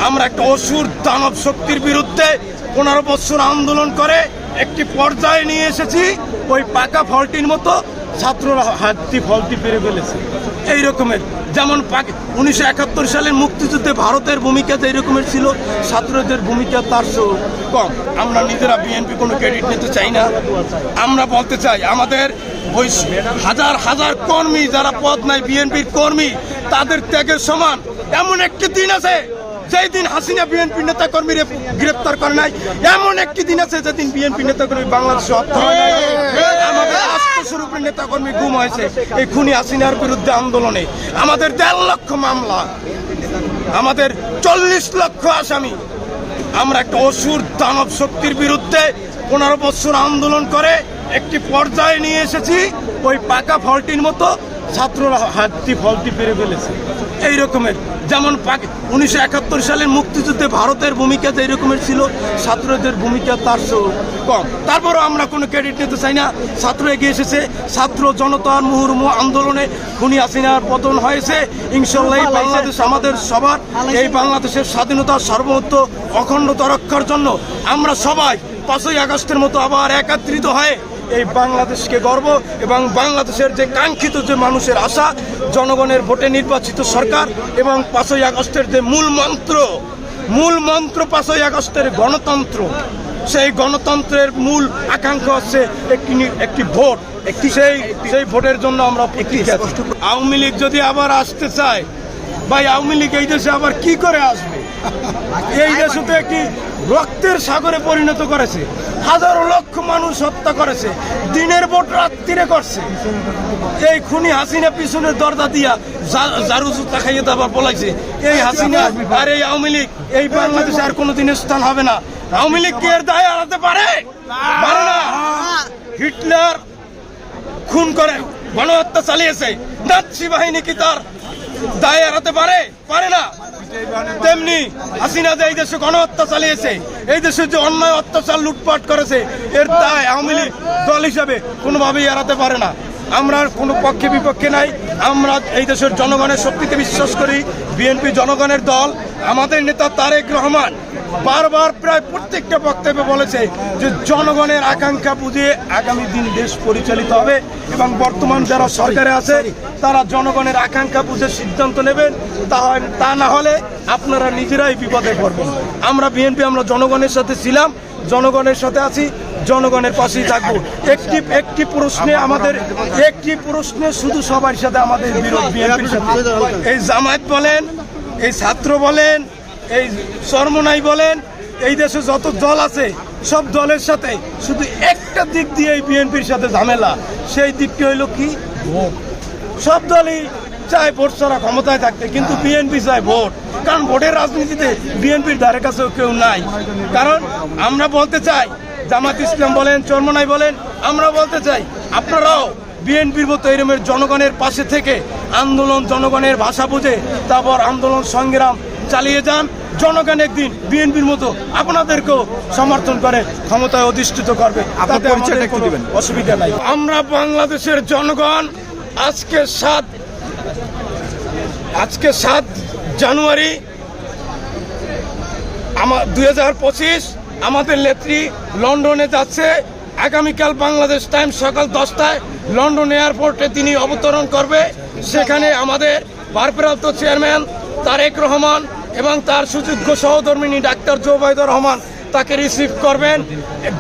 আমরা একটা অসুর দানব শক্তির বিরুদ্ধে 15 বছর আন্দোলন করে একটি পর্যায়ে নিয়ে এসেছি। ওই পাকা ফলটির মতো ছাত্ররা হাতি ফলটি পেরে ফেলেছে। এই রকমের যেমন 1971 সালের মুক্তিযুদ্ধে ভারতের ভূমিকা যেই রকমের ছিল, ছাত্রদের ভূমিকা তার কম। আমরা নিজেরা বিএনপি কোনো ক্রেডিট নিতে চাই না। আমরা বলতে চাই আমাদের ওই হাজার হাজার কর্মী যারা পদ নাই বিএনপির কর্মী, তাদের ত্যাগের সমান এমন একটি দিন আছে যেই দিন হাসিনা বিএনপি নেতা কর্মীরা গ্রেপ্তার করে নাই। এমন একটি দিন আছে যেদিন বিএনপি নেতা কর্মী বাংলাদেশে হত্যা হয় নাই। আমাদের রাষ্ট্রস্বরূপের নেতা কর্মী গুম হয়েছে এই খুনি হাসিনার বিরুদ্ধে আন্দোলনে। আমাদের 1.5 লক্ষ মামলা, আমাদের 40 লক্ষ আসামি। আমরা একটা অসুর দানব শক্তির বিরুদ্ধে 15 বছর আন্দোলন করে একটি পর্যায়ে নিয়ে এসেছি। ওই পাকা ফলটির মতো ছাত্ররা হাতি ফলটি পেরে ফেলেছে। এই রকমের যেমন 1971 সালের মুক্তিযুদ্ধে ভারতের ভূমিকা যেই রকমের ছিল, ছাত্রদের ভূমিকা তার কম। তারপরও আমরা কোনো ক্রেডিট নিতে চাই না। ছাত্র এগিয়ে এসেছে, ছাত্র জনতার মুহুর্মুহু আন্দোলনে খুনি হাসিনার পতন হয়েছে। ইনশাআল্লাহ এই বাংলাদেশ আমাদের সবার, এই বাংলাদেশের স্বাধীনতার সার্বভৌমত্ব অখণ্ডতা রক্ষার জন্য আমরা সবাই 5ই আগস্টের মতো আবার একত্রিত হয়ে এই বাংলাদেশকে গর্ব এবং বাংলাদেশের যে কাঙ্ক্ষিত যে মানুষের আশা, জনগণের ভোটে নির্বাচিত সরকার এবং 5ই আগস্টের যে মূল মন্ত্র 5ই আগস্টের গণতন্ত্র, সেই গণতন্ত্রের মূল আকাঙ্ক্ষা হচ্ছে একটি ভোট। সেই ভোটের জন্য আমরা আওয়ামী লীগ যদি আবার আসতে চায়, ভাই আওয়ামী লীগ এই দেশে আবার কি করে আসবে? এই দেশে তো একটি রক্তের সাগরে পরিণত করেছে, হাজারো লক্ষ মানুষ হত্যা করেছে, দিনের ভোট রাত্রিরে করছে। এই খুনি হাসিনা পিছনের দরজা দিয়া জারু জুতা খাইয়ে আবার বলাইছে এই হাসিনা আর এই আওয়ামী লীগ এই বাংলাদেশে আর কোনোদিনের স্থান হবে না। আওয়ামী লীগ কি এর দায় এড়াতে পারে? পারে না। হিটলার খুন করে গণহত্যা চালিয়েছে, নাৎসি বাহিনী কি তার দায় এড়াতে পারে? পারে না। তেমনি হাসিনা যে এই দেশে গণহত্যা চালিয়েছে, এই দেশে যে অন্যায় অত্যাচার লুটপাট করেছে, এর দায় আওয়ামী লীগ দল হিসাবে কোনোভাবেই এড়াতে পারে না। আমরা কোনো পক্ষে বিপক্ষে নাই। আমরা এই দেশের জনগণের শক্তিতে বিশ্বাস করি। বিএনপি জনগণের দল। আমাদের নেতা তারেক রহমান বারবার প্রায় প্রত্যেকটা বক্তব্যে বলেছে যে জনগণের আকাঙ্ক্ষা বুঝে আগামী দিন দেশ পরিচালিত হবে এবং বর্তমান যারা সরকারে আছে তারা জনগণের আকাঙ্ক্ষা বুঝে সিদ্ধান্ত নেবেন। তা না হলে আপনারা নিজেরাই বিপদে পড়বেন। আমরা বিএনপি আমরা জনগণের সাথে ছিলাম, জনগণের সাথে আছি, জনগণের পাশেই থাকবো। একটি প্রশ্নে শুধু সবার সাথে আমাদের বিরোধ বিএনপির সাথে। এই জামায়াত বলেন, এই ছাত্র বলেন, এই চরমনাই বলেন, এই দেশে যত দল আছে সব দলের সাথে শুধু একটা দিক দিয়ে এই বিএনপির সাথে ঝামেলা। সেই দিকটি হইল কি? ভোট। সব দলই চায় ভোট ছাড়া ক্ষমতায় থাকতে, কিন্তু বিএনপি চায় ভোট। কারণ ভোটের রাজনীতিতে বিএনপির ধারে কাছেও কেউ নাই। কারণ আমরা বলতে চাই, জামাত ইসলাম বলেন, চরমনাই বলেন, আমরা বলতে চাই আপনারাও বিএনপির মতো এরকমের জনগণের পাশে থেকে আন্দোলন, জনগণের ভাষা বুঝে তারপর আন্দোলন সংগ্রাম চালিয়ে যান। জনগণ একদিন বিএনপির মতো আপনাদেরকেও সমর্থন করে ক্ষমতায় অধিষ্ঠিত করবে, তাতে আমাদের কোনো অসুবিধা নাই। আমরা বাংলাদেশের জনগণ আজকে 7 জানুয়ারি 2025 আমাদের নেত্রী লন্ডনে যাচ্ছে। আগামীকাল বাংলাদেশ টাইম সকাল 10টায় লন্ডন এয়ারপোর্টে তিনি অবতরণ করবে। সেখানে আমাদের ভারপ্রাপ্ত চেয়ারম্যান তারেক রহমান এবং তার সুযোগ্য সহধর্মিনী ডাক্তার জোবাইদুর রহমান তাকে রিসিভ করবেন।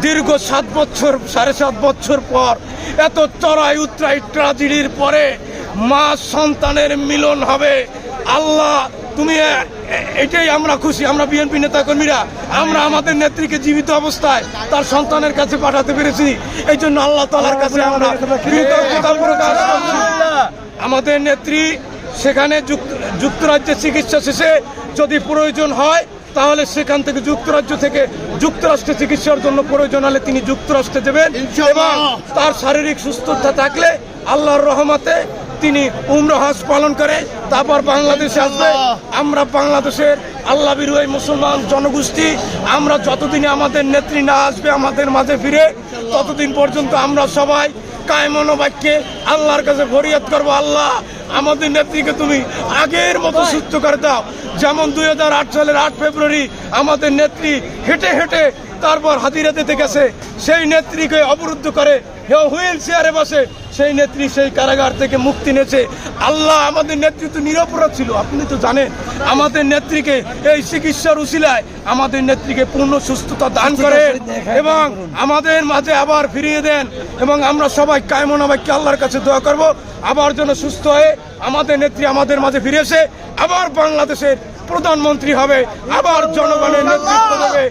দীর্ঘ 7.5 বছর পর এত চড়াই উতরাই ট্র্যাজেডির পরে মা সন্তানের মিলন হবে। আল্লাহ তুমি, এটাই আমরা খুশি। আমরা বিএনপি নেতা কর্মীরা আমরা আমাদের নেত্রীকে জীবিত অবস্থায় তার সন্তানের কাছে পাঠাতে পেরেছি। এই জন্য আল্লাহ তাআলার কাছে আমরা কৃতজ্ঞতা প্রকাশ করছি। আমাদের নেত্রী সেখানে যুক্তরাজ্যে চিকিৎসা শেষে যদি প্রয়োজন হয় তাহলে সেখান থেকে যুক্তরাজ্য থেকে যুক্তরাষ্ট্রে চিকিৎসার জন্য প্রয়োজন হলে তিনি যুক্তরাষ্ট্রে যাবেন এবং তার শারীরিক সুস্থতা থাকলে আল্লাহর রহমতে তিনি উমরা হজ পালন করে তারপর বাংলাদেশে আসবে। আমরা বাংলাদেশের আল্লাহ বিরোধী মুসলমান জনগোষ্ঠী আমরা যতদিন আমাদের নেত্রী না আসবে আমাদের মাঝে ফিরে, ততদিন পর্যন্ত আমরা সবাই কায়মন বাক্যে আল্লাহর কাছে ফরিয়াদ করবো, আল্লাহ আমাদের নেত্রীকে তুমি আগের মতো সুস্থ করে দাও। যেমন 2008 সালের 8 ফেব্রুয়ারি আমাদের নেত্রী হেঁটে হেঁটে তারপর হাতিরা দিতে গেছে, সেই নেত্রীকে অবরুদ্ধ করে হুইল চেয়ারে বসে সেই নেত্রী সেই কারাগার থেকে মুক্তি নিয়েছে। আল্লাহ আমাদের নেত্রী তো নিরপরাধ ছিল, আপনি তো জানেন। আমাদের নেত্রীকে এই চিকিৎসার উসিলায় আমাদের নেত্রীকে পূর্ণ সুস্থতা দান করে এবং আমাদের মাঝে আবার ফিরিয়ে দেন। এবং আমরা সবাই কায়মনোবাক্যে আল্লাহর কাছে দোয়া করব আবার যেন সুস্থ হয়ে আমাদের নেত্রী আমাদের মাঝে ফিরে এসে আবার বাংলাদেশের প্রধানমন্ত্রী হবে, আবার জনগণের নেতৃত্ব দেবে।